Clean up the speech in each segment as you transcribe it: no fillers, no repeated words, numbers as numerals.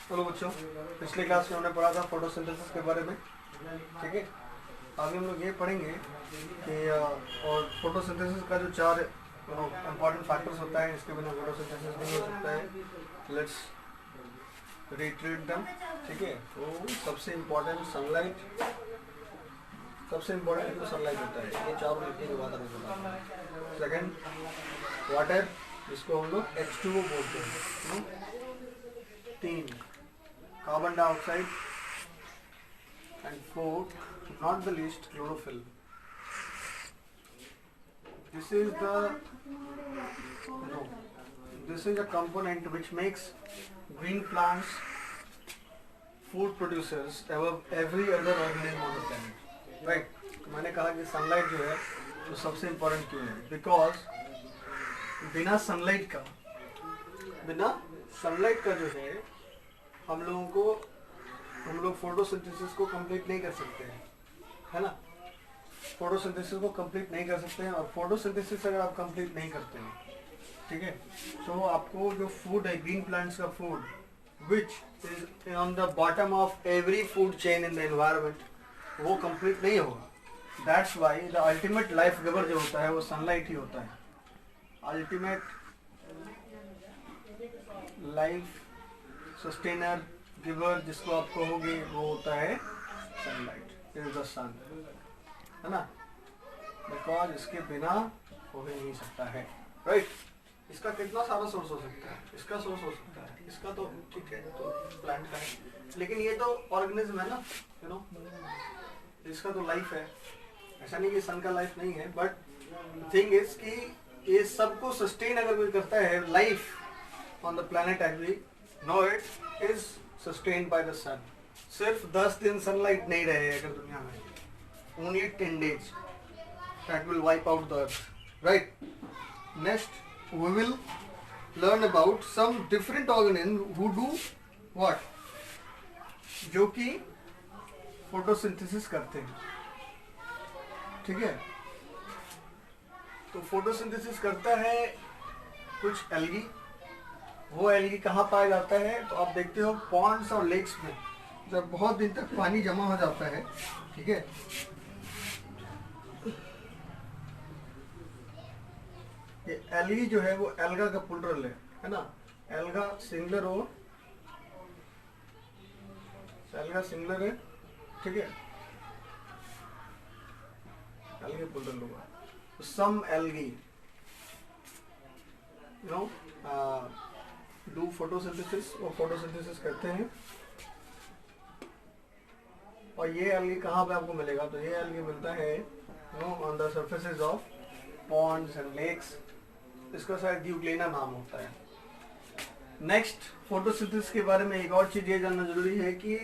चलो बच्चों, पिछले क्लास में हमने पढ़ा था फोटोसिंथेसिस के बारे में, ठीक है। आगे हम लोग ये पढ़ेंगे कि और फोटोसिंथेसिस का जो 4 इम्पॉर्टेंट फैक्टर्स होता है, इसके बिना फोटोसिंथेसिस नहीं हो सकता है। लेट्स रिट्रीट देम, ठीक है। तो सबसे इम्पोर्टेंट सनलाइट, सबसे इम्पोर्टेंट तो सनलाइट होता है, ये 4 लिखने के बाद हमें। सेकेंड वाटर, जिसको हम लोग H2O बोलते हैं। 3 carbon dioxide, and 4 not the least chlorophyll. This is a component which makes green plants food producers above every other organism on the planet. Right? मैंने कहा कि सनलाइट जो है तो सबसे इम्पोर्टेंट क्यों है? बिकॉज बिना सनलाइट का जो है हम लोग फोटोसिंथेसिस को कंप्लीट नहीं कर सकते हैं, है ना। फोटोसिंथेसिस को कंप्लीट नहीं कर सकते हैं, और फोटोसिंथेसिस अगर आप कंप्लीट नहीं करते हैं, ठीक है, तो आपको जो फूड है, ग्रीन प्लांट्स का food, which is on the bottom of every food chain in the environment, वो कंप्लीट नहीं होगा। That's why the ultimate life giver जो होता है वो सनलाइट ही होता है। अल्टीमेट लाइफ सस्टेनर गिवर जिसको आप कहोगे वो होता है सनलाइट, इज द सन, है ना। बिकॉज इसके बिना हो ही नहीं सकता है, राइट। इसका कितना सारा सोर्स हो सकता है, इसका सोर्स हो सकता है, इसका तो ठीक है, तो प्लांट का है, लेकिन ये तो ऑर्गेनिज्म है ना, यू नो, इसका तो लाइफ है। ऐसा नहीं कि सन का लाइफ नहीं है, बट थिंग इज कि ये सबको सस्टेन अगर कोई करता है, life on the planet as we know it is sustained by the sun. सिर्फ 10 दिन सनलाइट नहीं रहे अगर दुनिया में, only 10 days, that will wipe out the earth, right? Next we will learn about some different organisms who do what, जो कि photosynthesis करते हैं, ठीक है। तो फोटोसिंथेसिस करता है कुछ एल्गी। वो एल्गी कहाँ पाया जाता है? तो आप देखते हो पॉन्ड्स और लेक्स में, जब बहुत दिन तक पानी जमा हो जाता है, ठीक है, ये एल्गी जो है वो एल्गा का प्लूरल है ना। एल्गा सिंगुलर हो, एल्गा सिंगुलर है, ठीक है, एल्गे प्लूरल होगा। तो some algae you know do photosynthesis, और फोटोसिंथेसिस करते हैं। और ये एल्गी कहाँ पे आपको मिलेगा? तो ये एल्गी मिलता है on the surfaces of ponds and lakes. इसका शायद यूग्लेना नाम होता है। नेक्स्ट, फोटोसिंथेसिस के बारे में एक और चीज ये जानना जरूरी है कि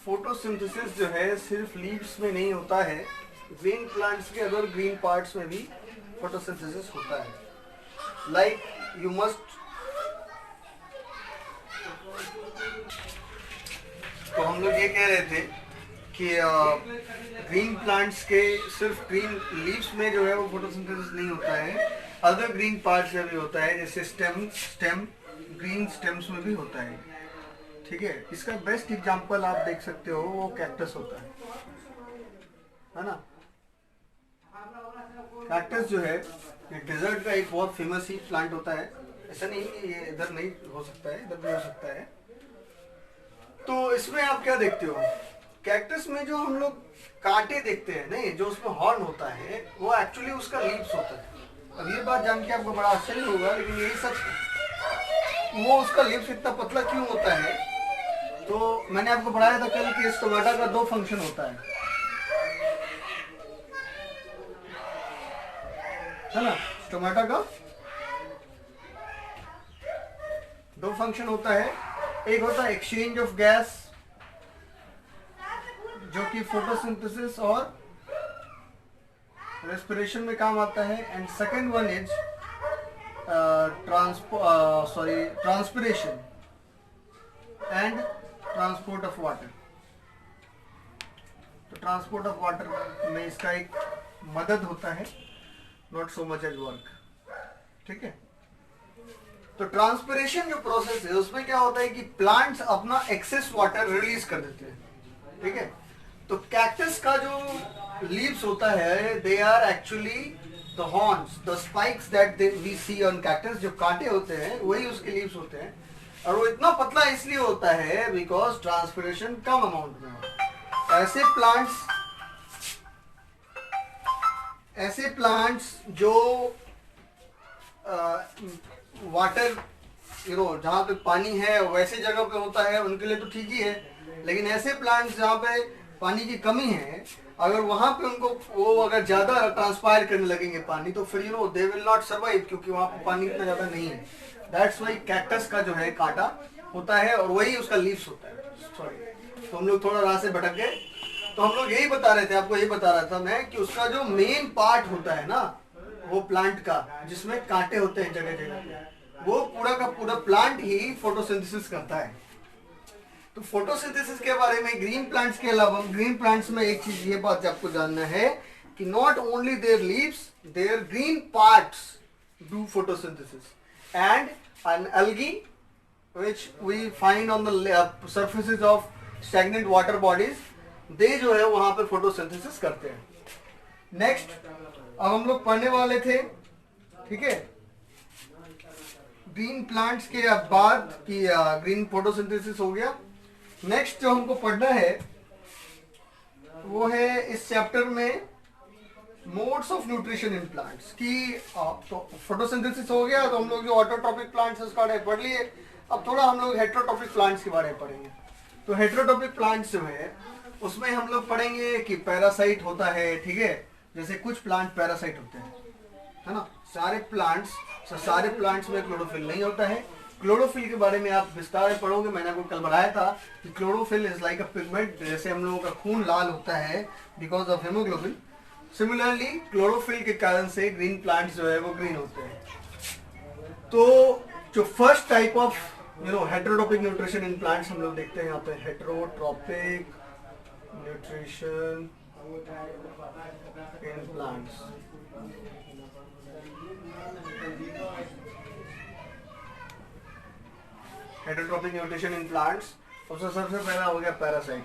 फोटोसिंथेसिस जो है सिर्फ लीव्स में नहीं होता है, ग्रीन प्लांट्स के अदर ग्रीन पार्ट्स में भी फोटोसिंथेसिस होता है। लाइक यू मस्ट, तो हम लोग ये कह रहे थे कि ग्रीन प्लांट्स के सिर्फ ग्रीन लीव्स में जो है वो फोटोसिंथेसिस नहीं होता है, अदर ग्रीन पार्ट्स में भी होता है, जैसे स्टेम ग्रीन स्टेम्स में भी होता है, ठीक है। इसका बेस्ट एग्जांपल आप देख सकते हो, वो कैक्टस होता है ना। कैक्टस जो है ये डेजर्ट का एक बहुत फेमस ही प्लांट होता है। ऐसा नहीं कि ये इधर नहीं हो सकता है, इधर भी हो सकता है। तो इसमें आप क्या देखते हो? कैक्टस में जो हम लोग कांटे देखते हैं, नहीं, जो उसमें हॉर्न होता है वो एक्चुअली उसका लीव्स होता है। अब ये बात जान के आपको बड़ा आश्चर्य होगा, लेकिन यही सच है। वो उसका लीव्स इतना पतला क्यों होता है? तो मैंने आपको पढ़ाया था कल कि इस टमाटर का 2 फंक्शन होता है ना। टमाटर का 2 फंक्शन होता है। एक होता है एक्सचेंज ऑफ गैस, जो कि फोटोसिंथेसिस और रेस्पिरेशन में काम आता है, and second one is transpiration and transport of water. तो ट्रांसपोर्ट ऑफ वाटर में इसका एक मदद होता है, not so much as work, ठीक है। तो ट्रांसपिरेशन जो प्रोसेस है उसमें क्या होता है कि प्लांट्स अपना एक्सेस वाटर रिलीज कर देते हैं, ठीक है। तो कैक्टस का जो लीव्स होता है they are actually the horns, the spikes that we see on cactus, जो कांटे होते हैं वही उसके लीव्स होते हैं। और वो इतना पतला इसलिए होता है बिकॉज ट्रांसपिरेशन कम अमाउंट में हो। ऐसे प्लांट्स जो वाटर जहाँ पे पानी है वैसे जगह पे होता है उनके लिए तो ठीक ही है, लेकिन ऐसे प्लांट्स जहाँ पे पानी की कमी है, अगर वहां पे उनको वो अगर ज्यादा ट्रांसपायर करने लगेंगे पानी, तो फिर दे विल नॉट सर्वाइव, क्योंकि वहां पे पानी इतना ज्यादा नहीं है। दैट्स वाई कैक्टस का जो है कांटा होता है और वही उसका लीव्स होता है। सॉरी, तो हम लोग थोड़ा राह से भटक गए। तो हम लोग यही बता रहे थे, आपको यही बता रहा था मैं कि उसका जो मेन पार्ट होता है ना वो प्लांट का, जिसमें कांटे होते हैं जगह जगह, वो पूरा का पूरा प्लांट ही फोटोसिंथेसिस करता है। तो फोटोसिंथेसिस के बारे में ग्रीन प्लांट्स के अलावा, ग्रीन प्लांट्स में एक चीज ये बात आपको जानना है कि not only their leaves, their green parts do photosynthesis, and an algae which we find on the surfaces of stagnant water bodies, they जो है वहां पे फोटोसिंथेसिस करते हैं। नेक्स्ट अब हम लोग पढ़ने वाले थे, ठीक है, ग्रीन प्लांट्स के बाद की ग्रीन फोटोसिंथेसिस हो गया। नेक्स्ट जो हमको पढ़ना है वो है इस चैप्टर में modes of nutrition in plants की। तो फोटोसिंथेसिस हो गया, तो हम लोग जो ऑटोट्रॉपिक प्लांट्स है उसका बारे में पढ़ लिए। अब थोड़ा हम लोग हेटेरोट्रॉपिक प्लांट्स के बारे में पढ़ेंगे। तो हेटेरोट्रॉपिक प्लांट्स जो है उसमें हम लोग पढ़ेंगे कि पैरासाइट होता है, ठीक है, जैसे कुछ प्लांट पैरासाइट होते हैं, है ना। सारे प्लांट्स में क्लोरोफिल नहीं होता है। क्लोरोफिल के बारे में आप विस्तार में पढ़ोगे, मैंने आपको कल बताया था कि chlorophyll is like a pigment, जैसे हम लोगों का खून लाल होता है because of haemoglobin, similarly chlorophyll के कारण से ग्रीन प्लांट्स जो है वो ग्रीन होते हैं। तो जो first type of heterotrophic nutrition in plants हम लोग देखते हैं यहाँ पे, heterotrophic nutrition in plants. Heterotrophic nutrition in plants, उसमें सबसे पहला हो गया पैरासाइट।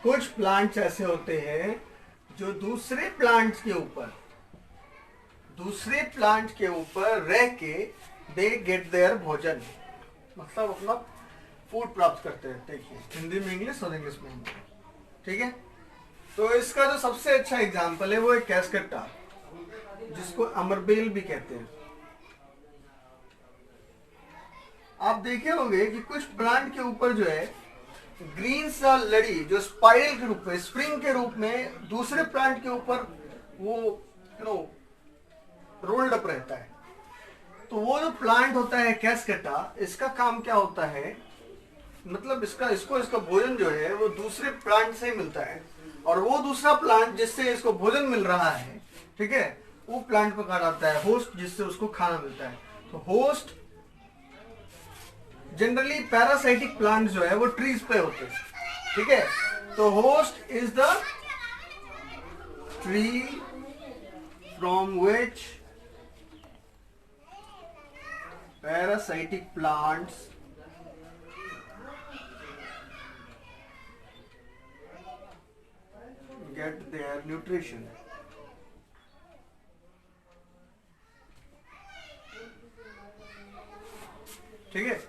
कुछ प्लांट्स ऐसे होते हैं जो दूसरे प्लांट्स के ऊपर रह के दे गेट देयर भोजन, मतलब अपना फूड प्राप्त करते हैं। देखिए हिंदी में इंग्लिश और इंग्लिश में हिंदी, ठीक है। तो इसका जो सबसे अच्छा एग्जांपल है वो है कैस्केड टार, जिसको अमरबेल भी कहते हैं। आप देखे होंगे कि कुछ प्लांट के ऊपर जो है ग्रीन सा लड़ी जो स्पाइरल के रूप में, स्प्रिंग के रूप में दूसरे प्लांट के ऊपर वो रोल्ड अप रहता है। तो वो जो प्लांट होता है कैस्केटा, इसका काम क्या होता है, मतलब इसका भोजन जो है वो दूसरे प्लांट से मिलता है, और वो दूसरा प्लांट जिससे इसको भोजन मिल रहा है, ठीक है, वो प्लांट को कहा जाता है होस्ट, जिससे उसको खाना मिलता है। तो होस्ट जनरली पैरासाइटिक प्लांट जो है वो ट्रीज पे होते हैं, ठीक है। तो host is the tree from which parasitic plants get their nutrition. ठीक है,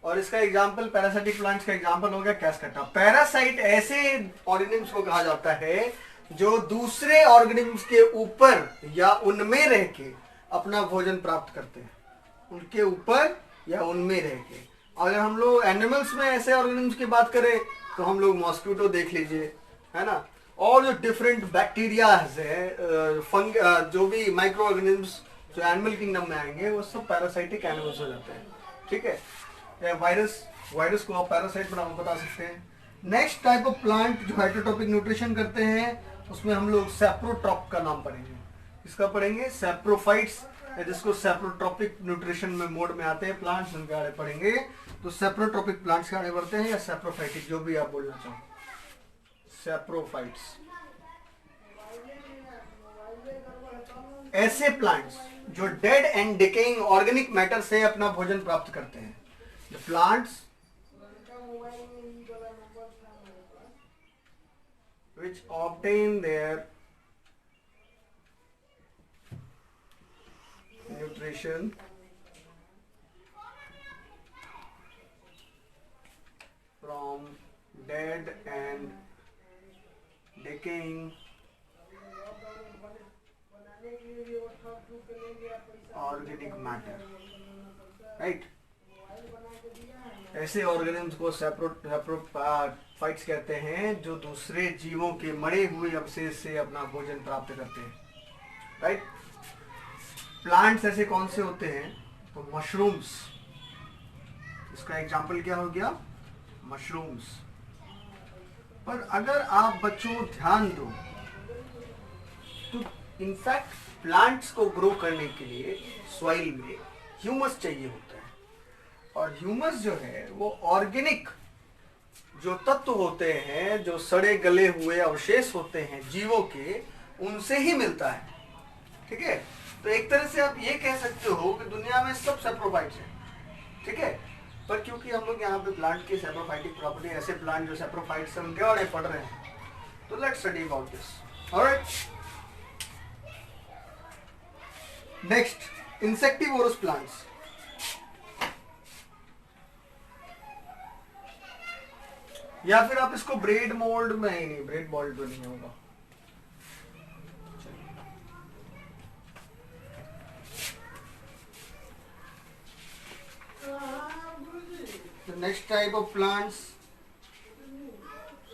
और इसका एग्जाम्पल पैरासाइटिक प्लांट्स का एग्जाम्पल हो गया कैस्केटा। पैरासाइट ऐसे ऑर्गेनिम्स को कहा जाता है जो दूसरे ऑर्गेनिम्स के ऊपर या उनमें रह के अपना भोजन प्राप्त करते हैं, उनके ऊपर या उनमें रह के। अगर हम लोग एनिमल्स में ऐसे ऑर्गेनिम्स की बात करें तो हम लोग मॉस्किटो देख लीजिए, है ना, और जो डिफरेंट बैक्टीरिया है, फंग, जो भी माइक्रो ऑर्गेनिम्स जो एनिमल किंगडम में आएंगे वो सब पैरासाइटिक एनिमल्स हो जाते हैं, ठीक है। या वायरस को आप पैरासाइट बता सकते हैं। नेक्स्ट टाइप ऑफ प्लांट जो हेटेरोट्रॉपिक न्यूट्रिशन करते हैं उसमें हम लोग सैप्रोट्रॉप का नाम पढ़ेंगे। इसका पढ़ेंगे सैप्रोफाइट्स, जिसको सैप्रोट्रॉपिक न्यूट्रिशन में मोड में आते हैं प्लांट्स, उनके बारे में पढ़ेंगे। तो सैप्रोट्रॉपिक प्लांट्स के बारे में बढ़ते हैं, या सैप्रोफाइटिक, जो भी आप बोलना चाहो, सैप्रोफाइट्स। ऐसे प्लांट्स जो dead and decaying organic matter से अपना भोजन प्राप्त करते हैं, the plants which obtain their nutrition from dead and decaying organic matter, right. ऐसे ऑर्गेनिम्स को सैप्रोफाइट्स कहते हैं जो दूसरे जीवों के मरे हुए अवशेष से अपना भोजन प्राप्त करते हैं, राइट। प्लांट्स ऐसे कौन से होते हैं? तो मशरूम्स, इसका एग्जाम्पल क्या हो गया? मशरूम्स। पर अगर आप बच्चों ध्यान दो तो इनफैक्ट प्लांट्स को ग्रो करने के लिए सॉइल में ह्यूमस चाहिए होता है, और ह्यूमस जो है वो ऑर्गेनिक जो तत्व होते हैं, जो सड़े गले हुए अवशेष होते हैं जीवों के, उनसे ही मिलता है, ठीक है। तो एक तरह से आप ये कह सकते हो कि दुनिया में सब सैप्रोफाइट्स हैं, ठीक है। पर क्योंकि हम लोग यहाँ पे प्लांट की सैप्रोफाइटिक प्रॉपर्टी, ऐसे प्लांट जो सैप्रोफाइट्स हैं उनके बारे में पढ़ रहे हैं, तो let's study about this. Alright, next insectivorous plants. या फिर आप इसको ब्रेड मोल्ड में, नहीं ब्रेड मोल्ड तो नहीं होगा। The next type of plants,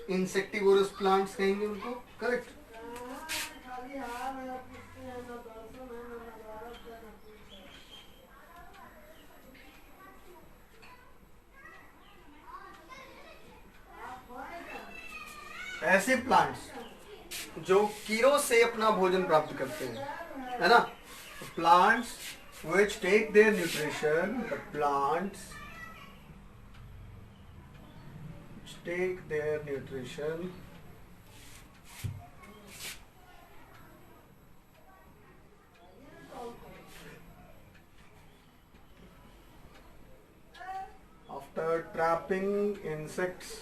insectivorous plants कहेंगे उनको, करेक्ट। ऐसे प्लांट्स जो कीड़ों से अपना भोजन प्राप्त करते हैं, है ना। Plants which take their nutrition, the plants which take their nutrition after trapping insects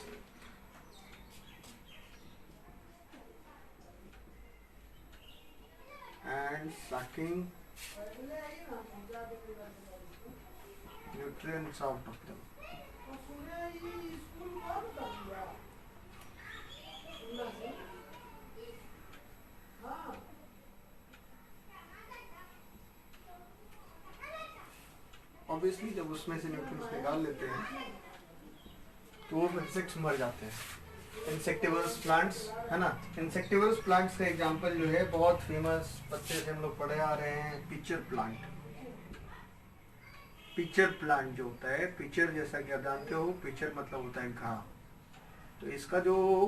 and sucking nutrients out of them. Obviously जब उसमें से न्यूट्रिएंट्स निकाल लेते हैं तो वो इंसेक्ट्स मर जाते हैं। इंसेक्टिवरस प्लांट्स, है ना। इंसेक्टिवरस प्लांट्स का एग्जांपल जो है बहुत फेमस, बच्चे से हम लोग पढ़े आ रहे हैं, पिचर प्लांट। पिचर प्लांट जो होता है, पिचर जैसा कि आप जानते हो, पिचर मतलब होता है घड़ा। तो इसका जो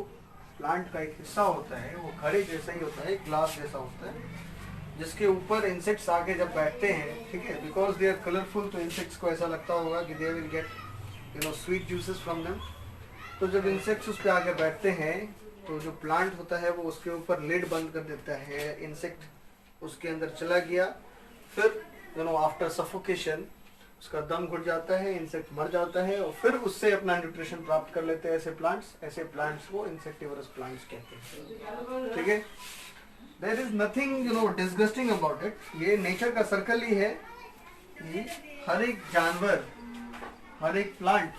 प्लांट का एक हिस्सा होता है वो घड़े जैसा ही होता है, ग्लास जैसा होता है, जिसके ऊपर इंसेक्ट्स आके जब बैठते हैं, ठीक है, बिकॉज दे आर कलरफुल, तो इंसेक्ट्स को ऐसा लगता होगा कि they will get sweet juices from them. तो जब इंसेक्ट्स उस पर आके बैठते हैं तो जो प्लांट होता है वो उसके ऊपर लिड बंद कर देता है, इंसेक्ट उसके अंदर चला गया, फिर आफ्टर सफोकेशन उसका दम घुट जाता है, इंसेक्ट मर जाता है, और फिर उससे अपना न्यूट्रिशन प्राप्त कर लेते हैं ऐसे प्लांट्स। ऐसे प्लांट्स को इंसेक्टिवरस प्लांट्स कहते हैं, ठीक है। There is nothing disgusting about it. ये नेचर का सर्कल ही है कि हर एक जानवर, हर एक प्लांट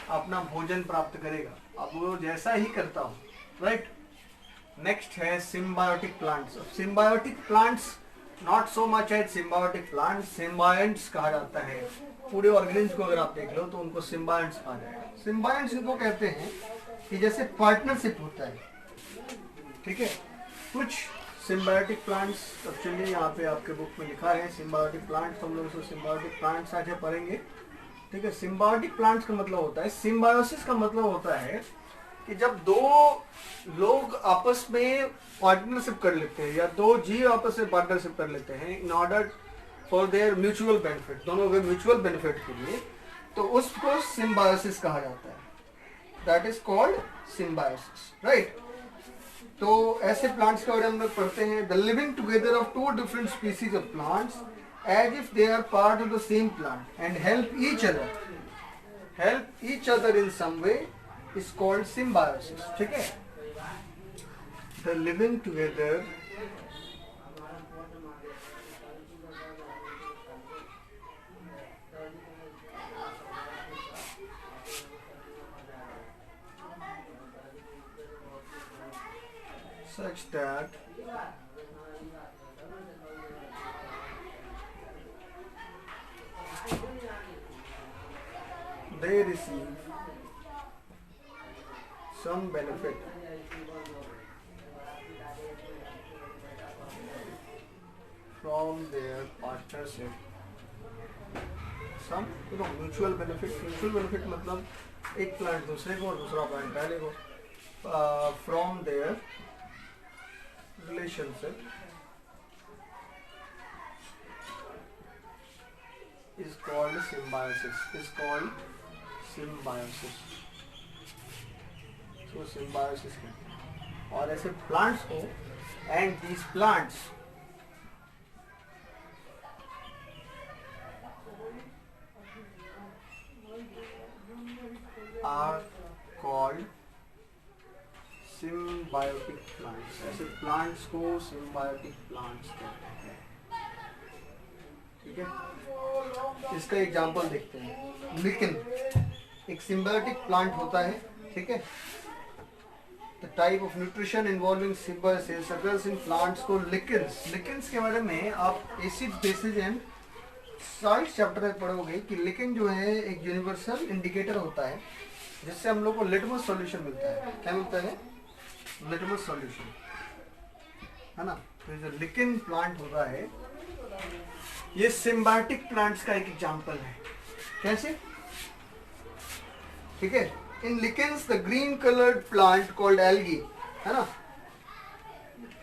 अपना भोजन प्राप्त करेगा, अब वो जैसा ही करता हो, राइट। नेक्स्ट है symbiotic plants. Symbiotic plants not so much as symbiotic plants, symbionts कहा जाता है। पूरे ऑर्गेनिज्म को अगर आप देख लो तो उनको सिम्बायंट्स कहा जाएगा। सिम्बायंट्स इनको कहते हैं कि जैसे पार्टनरशिप होता है, ठीक है। कुछ सिम्बायोटिक प्लांट्स एक्चुअली यहाँ पे आपके बुक में लिखा है सिम्बायोटिक प्लांट्स, हम लोग इसको सिम्बायोटिक प्लांट्स आज पढ़ेंगे, ठीक है। सिम्बायोटिक प्लांट्स का मतलब होता है, सिम्बायोसिस का मतलब होता है कि जब दो लोग आपस में पार्टनरशिप कर लेते हैं या दो जीव आपस में पार्टनरशिप कर लेते हैं in order for their mutual benefit, दोनों के म्यूचुअल बेनिफिट के लिए, तो उसको सिम्बायोसिस कहा जाता है। That is called symbiosis, right. तो ऐसे प्लांट्स के बारे में हम लोग पढ़ते हैं, the living together of two different species of plants as if they are part of the same plant and help each other in some way is called symbiosis. ठीक है, the living together such that they receive some benefit from their partnership, some mutual benefit मतलब एक plant दूसरे को और दूसरा plant पहले को, from their relationship is called symbiosis. So symbiosis है। और ऐसे प्लांट्स को, and these plants are called symbiotic plants. ऐसे प्लांट्स को सिम्बायोटिक प्लांट्स कहते हैं। ठीक है, इसका एग्जांपल देखते हैं। लिकेन एक सिम्बायोटिक प्लांट होता है। ठीक है, the type of nutrition involving symbiosis occurs in plants को लिकेन्स के बारे में आप acid basis and salt chapter में पढ़ोगे कि लिकेन जो है एक यूनिवर्सल इंडिकेटर होता है जिससे हम लोग को लिटमस सॉल्यूशन मिलता है। क्या मिलता है? लिटमस सॉल्यूशन, है ना। तो जो लिकेन प्लांट होता है ये सिम्बायोटिक प्लांट्स का एक एग्जांपल है। कैसे? ठीक है, in lichens the green coloured plant called algae, है ना।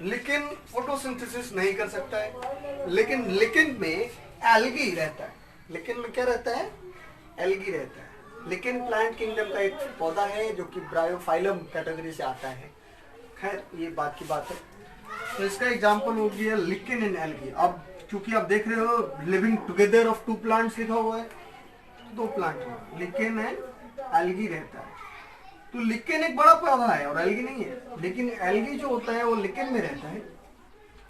लिकेन फोटोसिंथेसिस नहीं कर सकता है, लेकिन लिकेन में एल्गी रहता है। लिकेन में क्या रहता है? एल्गी रहता है। लिकेन प्लांट किंगडम का एक पौधा है जो कि ब्रायोफाइलम कैटेगरी से आता है। खैर ये बात की बात है। तो इसका एग्जांपल हो गया लिकेन इन एल्गी। अब क्योंकि आप देख रहे हो living together of two plants लिखा हुआ है, दो प्लांट है, लिकेन एंड एल्गी रहता है। तो लिकेन एक बड़ा पौधा है और एल्गी नहीं है, लेकिन एल्गी जो होता है वो लिकेन में रहता है।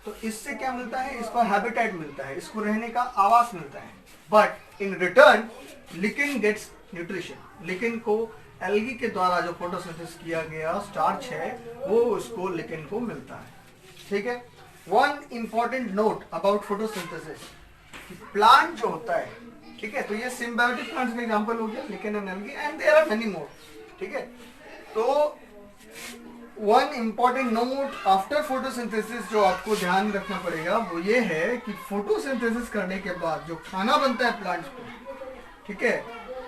तो इससे क्या मिलता है? इसको हैबिटेट मिलता है, इसको रहने का आवास मिलता है। But in return lichen gets nutrition. Lichen को एल्गी के द्वारा जो फोटोसिंथेसिस किया गया स्टार्च है वो उसको लिकेन को मिलता है। ठीक है, one important note about photosynthesis, plant जो होता है, ठीक है, तो ये सिम्बायोटिक प्लांट्स का एग्जांपल हो गया lichen and algae and there are many more. ठीक है, तो one important note after photosynthesis जो आपको ध्यान रखना पड़ेगा वो ये है कि फोटोसिंथेसिस करने के बाद जो खाना बनता है प्लांट्स को, ठीक है,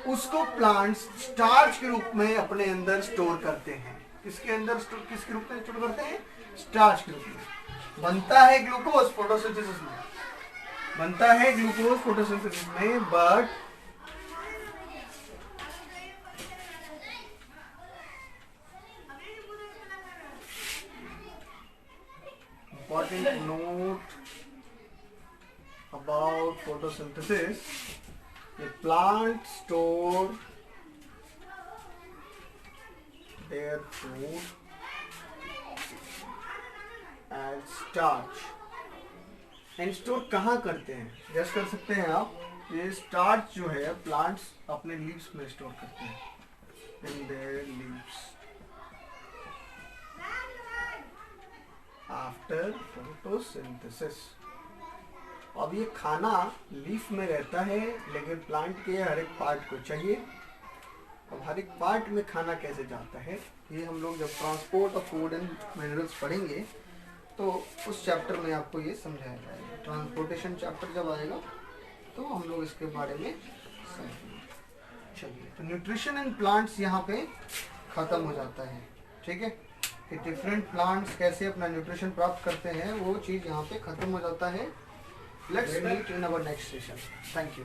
उसको प्लांट्स स्टार्च के रूप में अपने अंदर स्टोर करते हैं। किसके अंदर किसके रूप में स्टोर करते हैं? स्टार्च के रूप में। बनता है ग्लूकोज फोटोसिंथेसिस में, बनता है ग्लूकोज फोटोसिंथेसिस में, but important note about photosynthesis, the plant store their food as starch। And store कहाँ करते हैं? गैस कर सकते हैं आप, ये स्टार्च जो है प्लांट्स अपने लीव्स में स्टोर करते हैं, in their leaves after photosynthesis. अब ये खाना लीफ में रहता है, लेकिन प्लांट के हर एक पार्ट को चाहिए। अब हर एक पार्ट में खाना कैसे जाता है, ये हम लोग जब transport of food and minerals पढ़ेंगे तो उस चैप्टर में आपको ये समझाया जाएगा। ट्रांसपोर्टेशन चैप्टर जब आएगा तो हम लोग इसके बारे में समझेंगे। चलिए, तो न्यूट्रिशन इन प्लांट्स यहाँ पे ख़त्म हो जाता है। ठीक है, कि डिफरेंट प्लांट्स कैसे अपना न्यूट्रिशन प्राप्त करते हैं वो चीज़ यहाँ पे ख़त्म हो जाता है। Let's meet in our next session. Thank you.